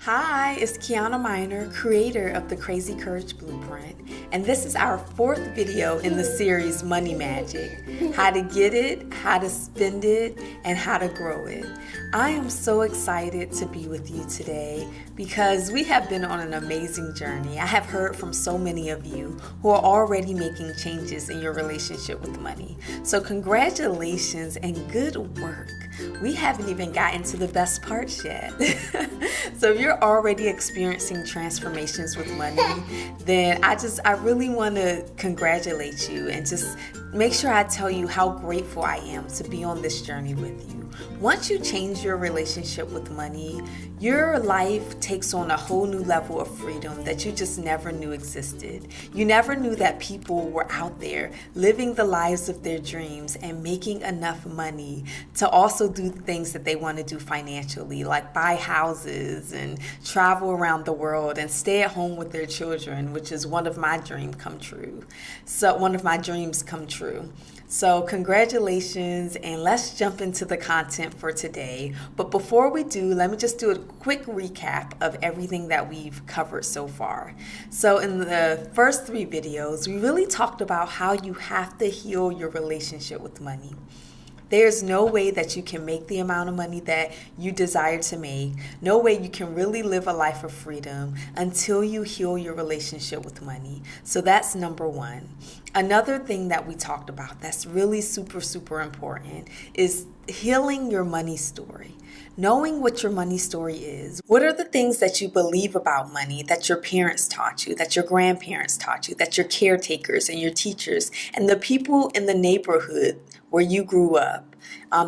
Hi, it's Kiana Miner, creator of the Crazy Courage Blueprint, and this is our fourth video in the series Money Magic: how to get it, how to spend it, and how to grow it. I am so excited to be with you today because we have been on an amazing journey. I have heard from so many of you who are already making changes in your relationship with money. So congratulations and good work. We haven't even gotten to the best parts yet. So if you're already experiencing transformations with money, then I really want to congratulate you and just make sure I tell you how grateful I am to be on this journey with you. Once you change your relationship with money, your life takes on a whole new level of freedom that you just never knew existed. You never knew that people were out there living the lives of their dreams and making enough money to also do things that they want to do financially, like buy houses and travel around the world and stay at home with their children, which is one of my dreams come true. So congratulations, and let's jump into the content for today. But before we do, let me just do a quick recap of everything that we've covered so far. So in the first 3 videos, we really talked about how you have to heal your relationship with money. There's no way that you can make the amount of money that you desire to make. No way you can really live a life of freedom until you heal your relationship with money. So that's number 1. Another thing that we talked about that's really super important is healing your money story. Knowing what your money story is. What are the things that you believe about money that your parents taught you, that your grandparents taught you, that your caretakers and your teachers and the people in the neighborhood where you grew up?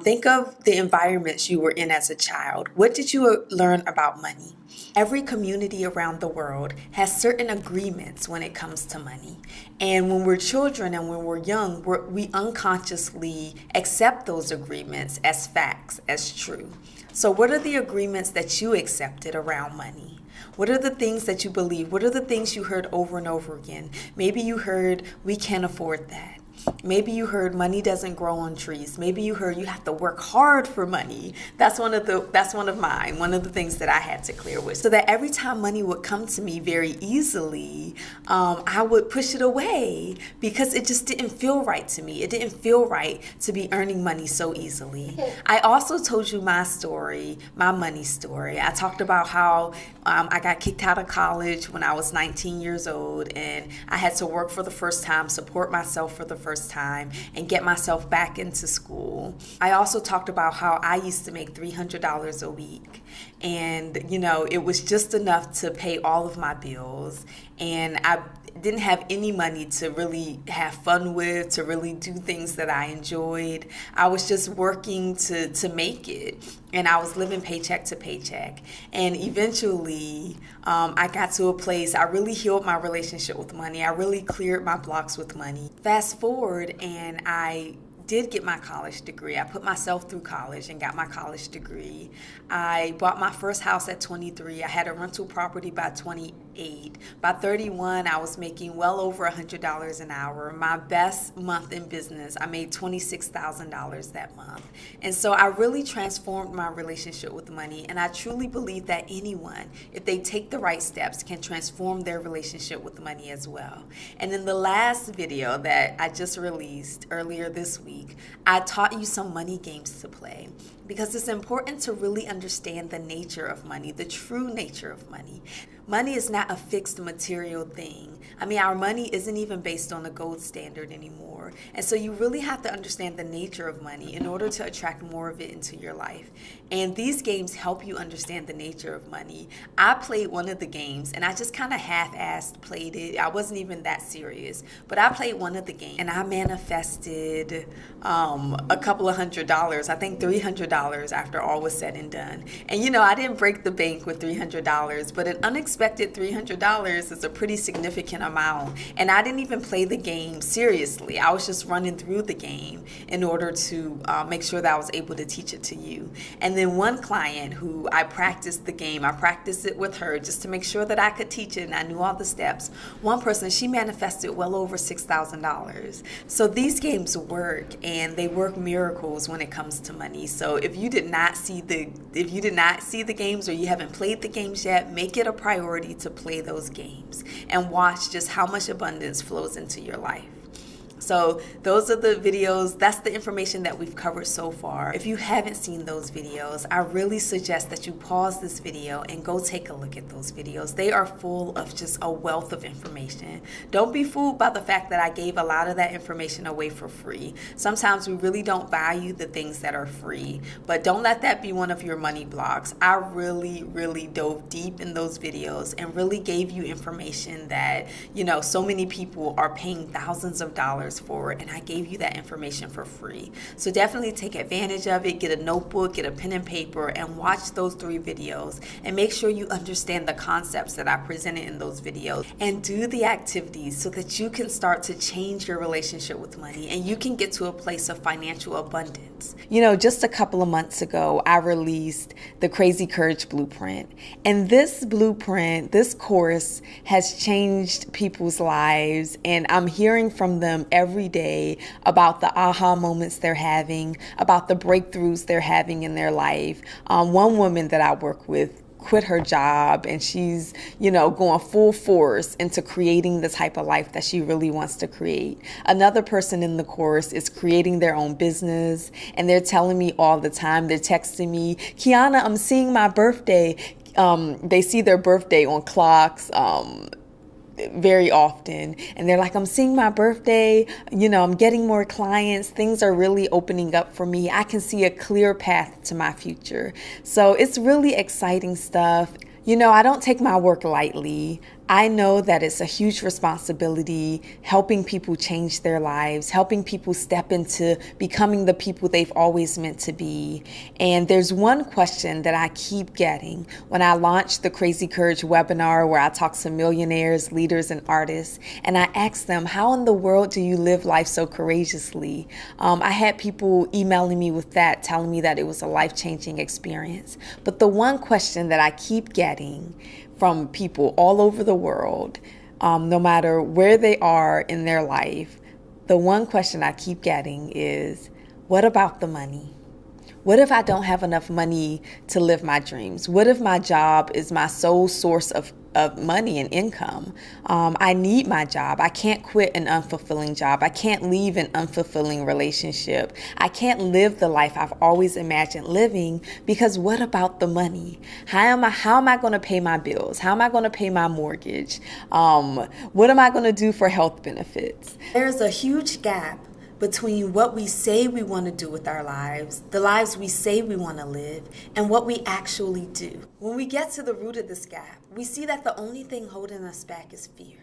Think of the environments you were in as a child. What did you learn about money? Every community around the world has certain agreements when it comes to money. And when we're children and when we're young, we unconsciously accept those agreements as facts, as true. So what are the agreements that you accepted around money? What are the things that you believe? What are the things you heard over and over again? Maybe you heard, we can't afford that. Maybe you heard money doesn't grow on trees. Maybe you heard you have to work hard for money. That's one of the things that I had to clear with. So that every time money would come to me very easily, I would push it away because it just didn't feel right to me. It didn't feel right to be earning money so easily. I also told you my story, my money story. I talked about how I got kicked out of college when I was 19 years old and I had to work for the first time, support myself for the first time, and get myself back into school. I also talked about how I used to make $300 a week, and it was just enough to pay all of my bills, and I didn't have any money to really have fun with, to really do things that I enjoyed. I was just working to make it, and I was living paycheck to paycheck. And eventually, I got to a place, I really healed my relationship with money. I really cleared my blocks with money. Fast forward, and I did get my college degree. I put myself through college and got my college degree. I bought my first house at 23. I had a rental property by 28. By 31, I was making well over $100 an hour. My best month in business, I made $26,000 that month. And so I really transformed my relationship with money. And I truly believe that anyone, if they take the right steps, can transform their relationship with money as well. And in the last video that I just released earlier this week, I taught you some money games to play because it's important to really understand the nature of money, the true nature of money. Money is not a fixed material thing. I mean, our money isn't even based on a gold standard anymore. And so you really have to understand the nature of money in order to attract more of it into your life. And these games help you understand the nature of money. I played one of the games and I just kind of half-assed played it. I wasn't even that serious, but I played one of the games and I manifested a couple of $100, I think $300 after all was said and done. And I didn't break the bank with $300, but an unexpected $300 is a pretty significant amount. And I didn't even play the game seriously. I was just running through the game in order to make sure that I was able to teach it to you. And then one client who I practiced the game, I practiced it with her just to make sure that I could teach it and I knew all the steps. One person, she manifested well over $6,000. So these games work, and they work miracles when it comes to money. So if you did not see the games, or you haven't played the games yet, make it a priority to play those games and watch just how much abundance flows into your life. So those are the videos, that's the information that we've covered so far. If you haven't seen those videos, I really suggest that you pause this video and go take a look at those videos. They are full of just a wealth of information. Don't be fooled by the fact that I gave a lot of that information away for free. Sometimes we really don't value the things that are free, but don't let that be one of your money blocks. I really dove deep in those videos and really gave you information that, so many people are paying thousands of dollars for, and I gave you that information for free. So definitely take advantage of it. Get a notebook, get a pen and paper, and watch those 3 videos, and make sure you understand the concepts that I presented in those videos, and do the activities so that you can start to change your relationship with money, and you can get to a place of financial abundance. Just a couple of months ago, I released the Crazy Courage Blueprint, and this blueprint, this course, has changed people's lives, and I'm hearing from them every day about the aha moments they're having, about the breakthroughs they're having in their life. One woman that I work with quit her job, and she's, going full force into creating the type of life that she really wants to create. Another person in the course is creating their own business, and they're telling me all the time, they're texting me, Kiana, I'm seeing my birthday. They see their birthday on clocks, very often, and they're like, I'm seeing my birthday, I'm getting more clients, things are really opening up for me, I can see a clear path to my future. So it's really exciting stuff. I don't take my work lightly. I know that it's a huge responsibility helping people change their lives, helping people step into becoming the people they've always meant to be. And there's one question that I keep getting when I launched the Crazy Courage webinar, where I talk to millionaires, leaders, and artists, and I ask them, how in the world do you live life so courageously? I had people emailing me with that, telling me that it was a life-changing experience. But the one question that I keep getting from people all over the world, no matter where they are in their life, the one question I keep getting is, what about the money? What if I don't have enough money to live my dreams? What if my job is my sole source of money and income? I need my job. I can't quit an unfulfilling job. I can't leave an unfulfilling relationship. I can't live the life I've always imagined living, because what about the money? How am I going to pay my bills? How am I going to pay my mortgage? What am I going to do for health benefits? There's a huge gap between what we say we want to do with our lives, the lives we say we want to live, and what we actually do. When we get to the root of this gap, we see that the only thing holding us back is fear.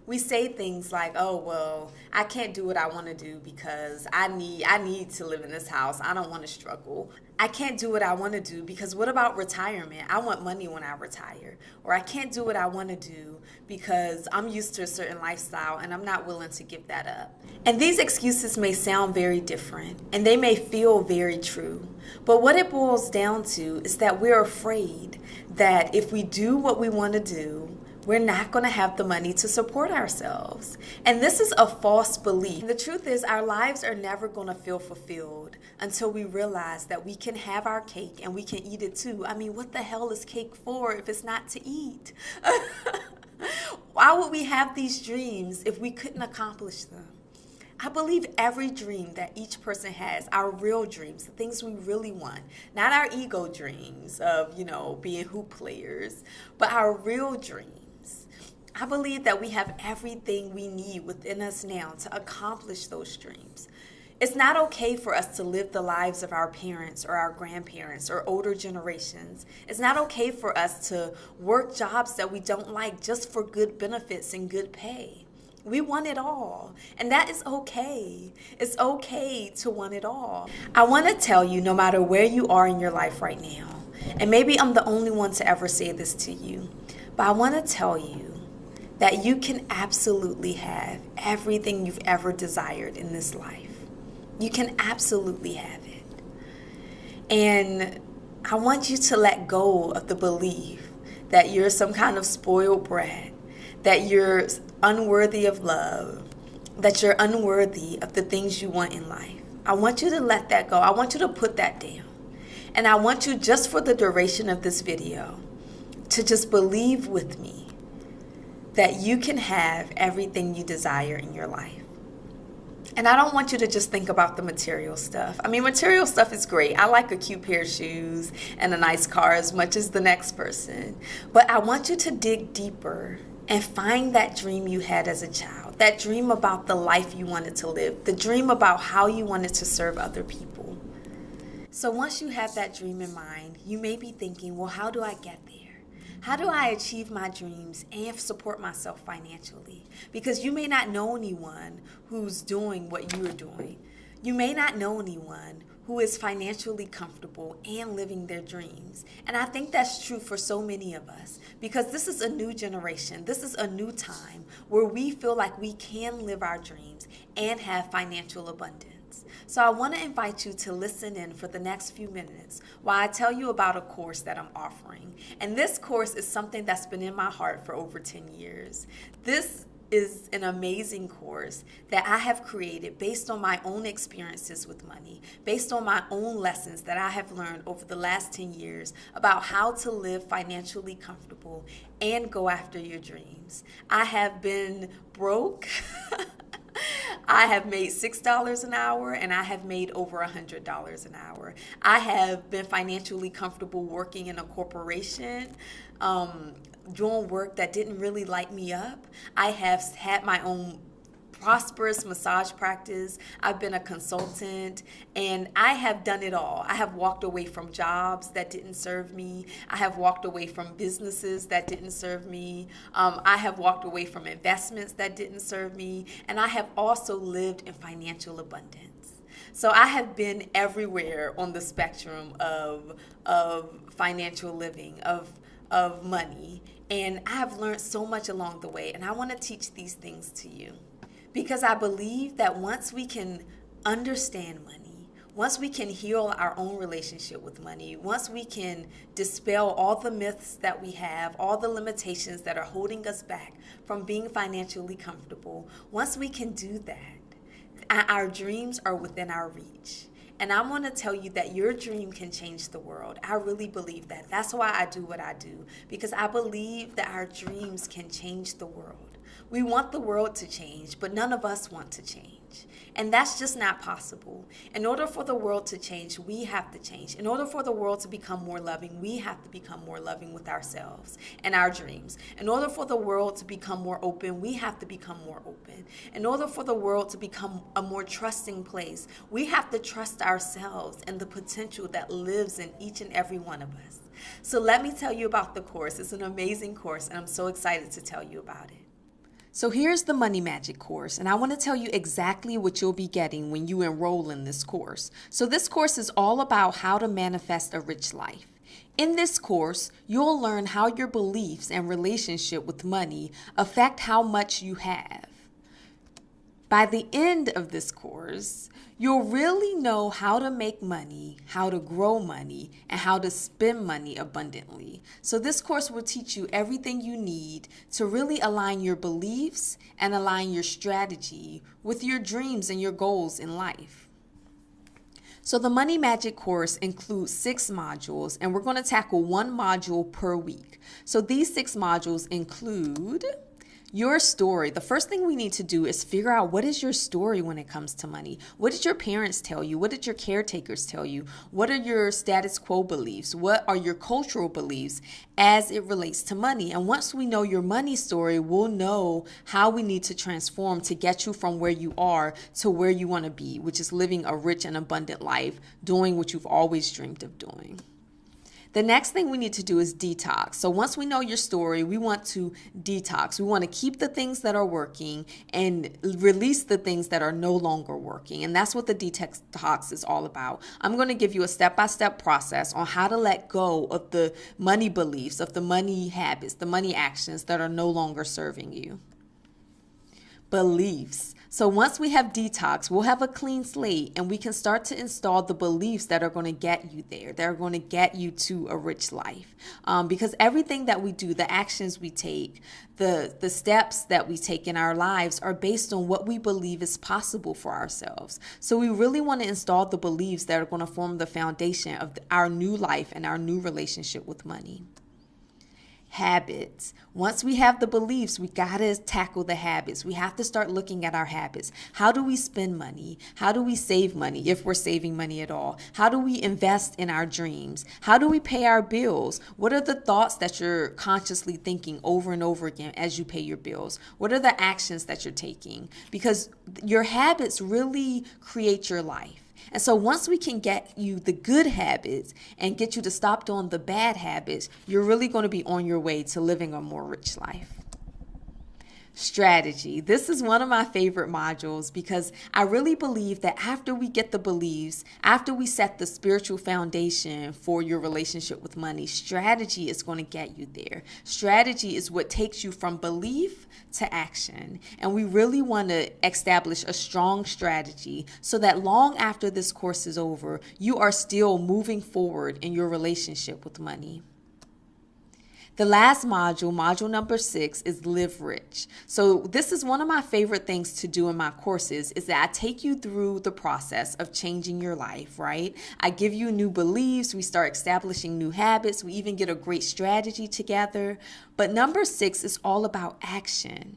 We say things like, oh, well, I can't do what I want to do because I need to live in this house. I don't want to struggle. I can't do what I want to do because what about retirement? I want money when I retire. Or I can't do what I want to do because I'm used to a certain lifestyle and I'm not willing to give that up. And these excuses may sound very different and they may feel very true. But what it boils down to is that we're afraid that if we do what we want to do, we're not going to have the money to support ourselves. And this is a false belief. The truth is, our lives are never going to feel fulfilled until we realize that we can have our cake and we can eat it too. I mean, what the hell is cake for if it's not to eat? Why would we have these dreams if we couldn't accomplish them? I believe every dream that each person has, our real dreams, the things we really want, not our ego dreams of, being hoop players, but our real dreams. I believe that we have everything we need within us now to accomplish those dreams. It's not okay for us to live the lives of our parents or our grandparents or older generations. It's not okay for us to work jobs that we don't like just for good benefits and good pay. We want it all, and that is okay. It's okay to want it all. I want to tell you, no matter where you are in your life right now, and maybe I'm the only one to ever say this to you, but I want to tell you that you can absolutely have everything you've ever desired in this life. You can absolutely have it. And I want you to let go of the belief that you're some kind of spoiled brat, that you're unworthy of love, that you're unworthy of the things you want in life. I want you to let that go. I want you to put that down. And I want you, just for the duration of this video, to just believe with me that you can have everything you desire in your life. And I don't want you to just think about the material stuff. I mean, material stuff is great. I like a cute pair of shoes and a nice car as much as the next person. But I want you to dig deeper and find that dream you had as a child, that dream about the life you wanted to live, the dream about how you wanted to serve other people. So once you have that dream in mind, you may be thinking, well, how do I get there? How do I achieve my dreams and support myself financially? Because you may not know anyone who's doing what you're doing. You may not know anyone who is financially comfortable and living their dreams. And I think that's true for so many of us, because this is a new generation. This is a new time where we feel like we can live our dreams and have financial abundance. So I want to invite you to listen in for the next few minutes while I tell you about a course that I'm offering. And this course is something that's been in my heart for over 10 years. This is an amazing course that I have created based on my own experiences with money, based on my own lessons that I have learned over the last 10 years about how to live financially comfortable and go after your dreams. I have been broke. I have made $6 an hour, and I have made over $100 an hour. I have been financially comfortable working in a corporation, doing work that didn't really light me up. I have had my own prosperous massage practice. I've been a consultant, and I have done it all. I have walked away from jobs that didn't serve me. I have walked away from businesses that didn't serve me. I have walked away from investments that didn't serve me, and I have also lived in financial abundance. So I have been everywhere on the spectrum of financial living, of money, and I have learned so much along the way, and I want to teach these things to you. Because I believe that once we can understand money, once we can heal our own relationship with money, once we can dispel all the myths that we have, all the limitations that are holding us back from being financially comfortable, once we can do that, our dreams are within our reach. And I want to tell you that your dream can change the world. I really believe that. That's why I do what I do, because I believe that our dreams can change the world. We want the world to change, but none of us want to change. And that's just not possible. In order for the world to change, we have to change. In order for the world to become more loving, we have to become more loving with ourselves and our dreams. In order for the world to become more open, we have to become more open. In order for the world to become a more trusting place, we have to trust ourselves and the potential that lives in each and every one of us. So let me tell you about the course. It's an amazing course, and I'm so excited to tell you about it. So here's the Money Magic course, and I want to tell you exactly what you'll be getting when you enroll in this course. So this course is all about how to manifest a rich life. In this course, you'll learn how your beliefs and relationship with money affect how much you have. By the end of this course, you'll really know how to make money, how to grow money, and how to spend money abundantly. So this course will teach you everything you need to really align your beliefs and align your strategy with your dreams and your goals in life. So the Money Magic course includes 6 modules, and we're going to tackle 1 module per week. So these 6 modules include your story. The first thing we need to do is figure out, what is your story when it comes to money? What did your parents tell you? What did your caretakers tell you? What are your status quo beliefs? What are your cultural beliefs as it relates to money? And once we know your money story, we'll know how we need to transform to get you from where you are to where you want to be, which is living a rich and abundant life, doing what you've always dreamed of doing. The next thing we need to do is detox. So once we know your story, we want to detox. We want to keep the things that are working and release the things that are no longer working. And that's what the detox is all about. I'm going to give you a step-by-step process on how to let go of the money beliefs, of the money habits, the money actions that are no longer serving you. Beliefs. So once we have detox, we'll have a clean slate and we can start to install the beliefs that are going to get you there. They're going to get you to a rich life. Because everything that we do, the actions we take, the steps that we take in our lives are based on what we believe is possible for ourselves. So we really want to install the beliefs that are going to form the foundation of our new life and our new relationship with money. Habits. Once we have the beliefs, we got to tackle the habits. We have to start looking at our habits. How do we spend money? How do we save money if we're saving money at all? How do we invest in our dreams? How do we pay our bills? What are the thoughts that you're consciously thinking over and over again as you pay your bills? What are the actions that you're taking? Because your habits really create your life. And so once we can get you the good habits and get you to stop doing the bad habits, you're really going to be on your way to living a more rich life. Strategy. This is one of my favorite modules because I really believe that after we get the beliefs, after we set the spiritual foundation for your relationship with money, strategy is going to get you there. Strategy is what takes you from belief to action. And we really want to establish a strong strategy so that long after this course is over, you are still moving forward in your relationship with money. The last module, module number 6, is Live Rich. So this is one of my favorite things to do in my courses is that I take you through the process of changing your life, right? I give you new beliefs. We start establishing new habits. We even get a great strategy together. But number 6 is all about action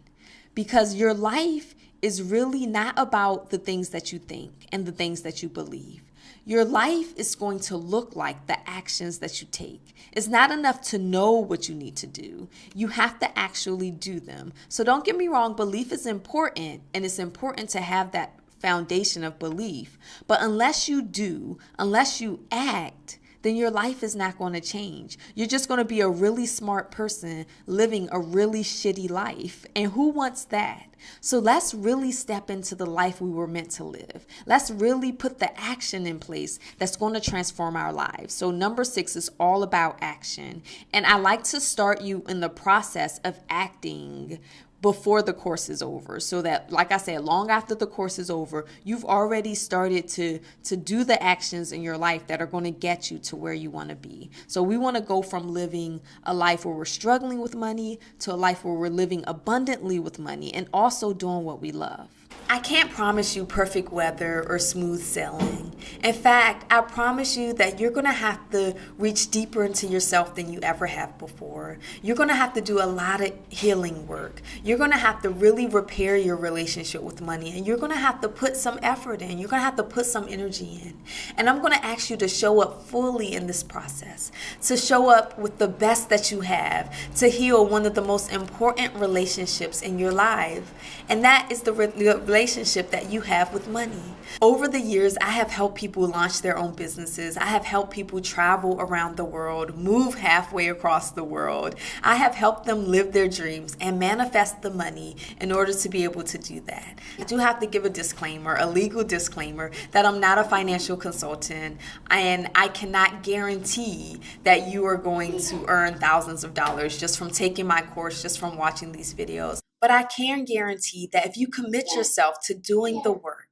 because your life is really not about the things that you think and the things that you believe. Your life is going to look like the actions that you take. It's not enough to know what you need to do. You have to actually do them. So don't get me wrong, belief is important, and it's important to have that foundation of belief. But unless you do, unless you act, then your life is not going to change. You're just going to be a really smart person living a really shitty life. And who wants that? So let's really step into the life we were meant to live. Let's really put the action in place that's going to transform our lives. So number 6 is all about action. And I like to start you in the process of acting before the course is over, so that, like I said, long after the course is over, you've already started to do the actions in your life that are going to get you to where you want to be. So we want to go from living a life where we're struggling with money to a life where we're living abundantly with money and also doing what we love. I can't promise you perfect weather or smooth sailing. In fact, I promise you that you're going to have to reach deeper into yourself than you ever have before. You're going to have to do a lot of healing work. You're going to have to really repair your relationship with money, and you're going to have to put some effort in. You're going to have to put some energy in. And I'm going to ask you to show up fully in this process, to show up with the best that you have, to heal one of the most important relationships in your life. And that is the relationship that you have with money. Over the years, I have helped people launch their own businesses. I have helped people travel around the world, move halfway across the world. I have helped them live their dreams and manifest the money in order to be able to do that. I do have to give a disclaimer, a legal disclaimer, that I'm not a financial consultant and I cannot guarantee that you are going to earn thousands of dollars just from taking my course, just from watching these videos. But I can guarantee that if you commit yourself to doing the work,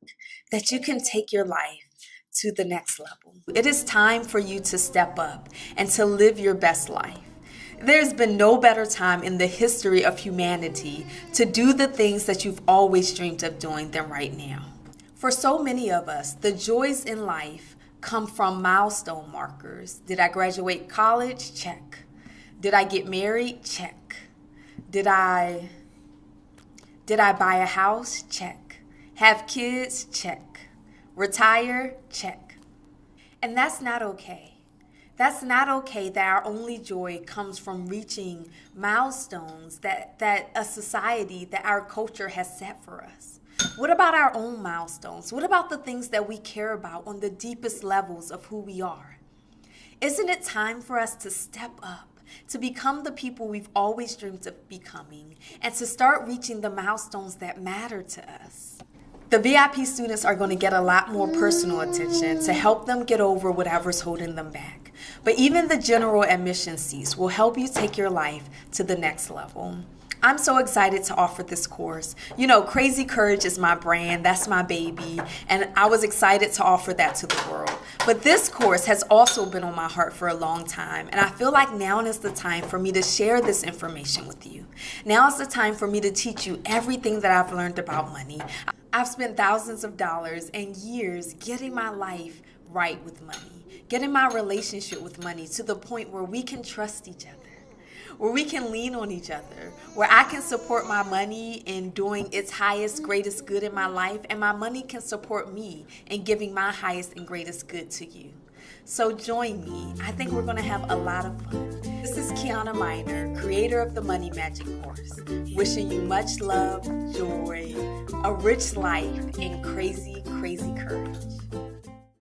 that you can take your life to the next level. It is time for you to step up and to live your best life. There's been no better time in the history of humanity to do the things that you've always dreamed of doing than right now. For so many of us, the joys in life come from milestone markers. Did I graduate college? Check. Did I get married? Check. Did I buy a house? Check. Have kids? Check. Retire? Check. And that's not okay. That's not okay that our only joy comes from reaching milestones that a society, that our culture has set for us. What about our own milestones? What about the things that we care about on the deepest levels of who we are? Isn't it time for us to step up, to become the people we've always dreamed of becoming, and to start reaching the milestones that matter to us? The VIP students are going to get a lot more personal attention to help them get over whatever's holding them back. But even the general admission seats will help you take your life to the next level. I'm so excited to offer this course. You know, Crazy Courage is my brand, that's my baby, and I was excited to offer that to the world. But this course has also been on my heart for a long time, and I feel like now is the time for me to share this information with you. Now is the time for me to teach you everything that I've learned about money. I've spent thousands of dollars and years getting my life right with money, getting my relationship with money to the point where we can trust each other, where we can lean on each other, where I can support my money in doing its highest, greatest good in my life, and my money can support me in giving my highest and greatest good to you. So join me. I think we're going to have a lot of fun. This is Kiana Miner, creator of the Money Magic course, wishing you much love, joy, a rich life, and crazy, crazy courage.